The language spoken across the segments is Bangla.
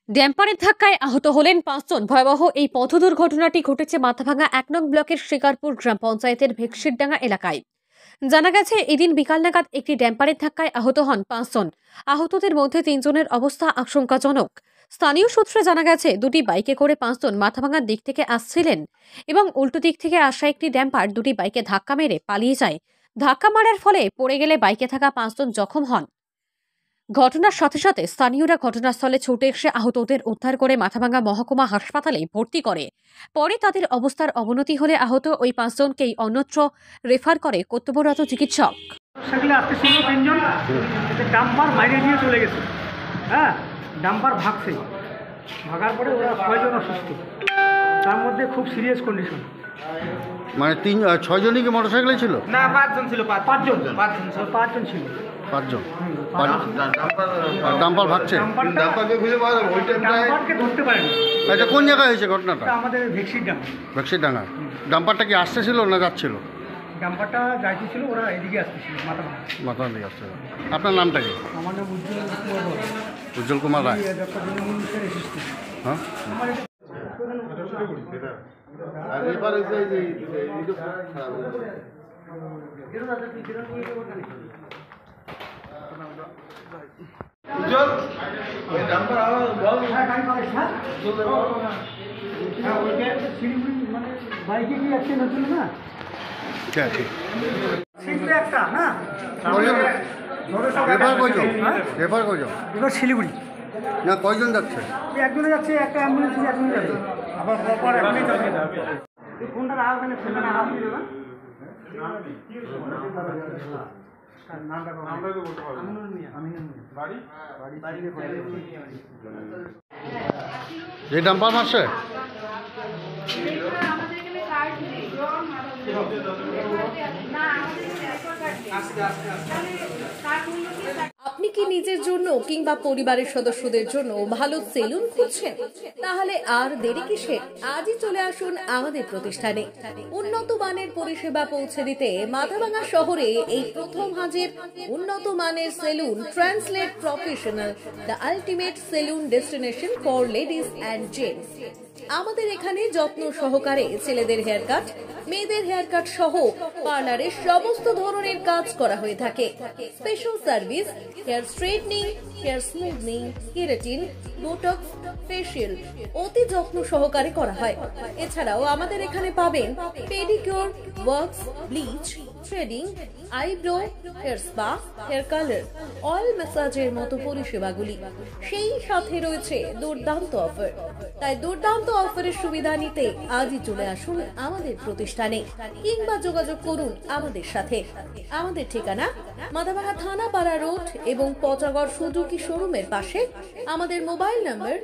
ড্যাম্পারের ধাক্কায় আহত হলেন ৫ জন। ভয়াবহ এই পথ দুর্ঘটনাটি ঘটেছে মাথাভাঙা ১ নং ব্লকের শিকারপুর গ্রাম পঞ্চায়েতের ভেকশিরডাঙ্গা এলাকায়। জানা গেছে, এদিন বিকাল নাগাদ একটি ড্যাম্পারের ধাক্কায় আহত হন ৫ জন। আহতদের মধ্যে ৩ জনের অবস্থা আশঙ্কাজনক। স্থানীয় সূত্রে জানা গেছে, দুটি বাইকে করে ৫ জন মাথাভাঙার দিক থেকে আসছিলেন এবং উল্টো দিক থেকে আসা একটি ড্যাম্পার দুটি বাইকে ধাক্কা মেরে পালিয়ে যায়। ধাক্কা মারার ফলে পড়ে গেলে বাইকে থাকা ৫ জন জখম হন। ঘটনার সাথে সাথে স্থানীয়রা ঘটনাস্থলে ছুটে এসে আহতদের উদ্ধার করে মাথাভাঙা মহকুমা হাসপাতালে ভর্তি করে। পরে তাদের অবস্থার অবনতি হলে আহত ওই ৫ জনকেই অন্যত্র রেফার করে কর্তব্যরত চিকিৎসক। ডাম্পার মাইরে দিয়ে চলে গেছে। হ্যাঁ, ডাম্পার ভাগছে, ভাগার পরে ওরা ৬ জন অসুস্থ, তার মধ্যে খুব সিরিয়াস কন্ডিশন। মানে ৬ জনই কি মোটরসাইকেলে ছিল? না, ৫ জন ছিল। ৫ জন ছিল। ৫ জন। ডাম্পার ভাগছে, ডাম্পারকে ধরতে পারেনি। এটা কোন জায়গায় হয়েছে ঘটনাটা? আমাদের ভেকশিরডাঙ্গা। ভেকশিরডাঙ্গা। ডাম্পারটা কি আসতেছিল না যাচ্ছিল? ডাম্পারটা যাইতেছিল, ওরা এদিকে আসতেছিল, মাথা দিকে আসছিল। আপনার নামটা কি? আমার নাম উজ্জ্বল কুমার রায়। হ্যাঁ, বাইকে কি অ্যাক্সিডেন্ট হচ্ছিল না? এবার শিলিগুড়ি না, কয়জন যাচ্ছে? একজনে যাচ্ছে, একটা অ্যাম্বুলেন্স, একজনে যাচ্ছে। আবার ফোনটা রাখা ফেলে না, আপনি দেবেন এই ডাম্পার মারছে? আপনি কি নিজের জন্য কিংবা পরিবারের সদস্যদের জন্য ভালো সেলুন খুঁজছেন? তাহলে আর দেরি কিসের? আজই চলে আসুন আমাদের প্রতিষ্ঠানে। উন্নত মানের পরিষেবা পৌঁছে দিতে মাথাভাঙা শহরে এই প্রথম হাজির উন্নত মানের salon translate professional, the ultimate salon destination for ladies and gents. আমাদের এখানে যত্ন সহকারে ছেলেদের হেয়ার কাট, মেয়েদের হেয়ার কাট সহ পার্লারের সমস্ত ধরনের কাজ করা হয়ে থাকে। Special service, hair straightening, hair smoothing, keratin, botox, facial অতি যত্ন সহকারে করা হয়। এছাড়াও আমাদের এখানে পাবেন pedicure, wax, bleach, threading, eyebrow, hair spa, hair colour, oil ম্যাসাজের মতো পরিষেবাগুলি। সেই সাথে রয়েছে দুর্দান্ত অফার। তাই দুর্দান্ত অফারের সুবিধা নিতে আজই চলে আসুন আমাদের প্রতিষ্ঠানে কিংবা যোগাযোগ করুন আমাদের সাথে। আমাদের ঠিকানা মাথাভাঙা থানাপাড়া রোড এবং পচাগড় সুজুকি শোরুমের পাশে। আমাদের মোবাইল নম্বর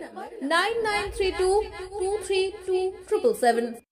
9932232777।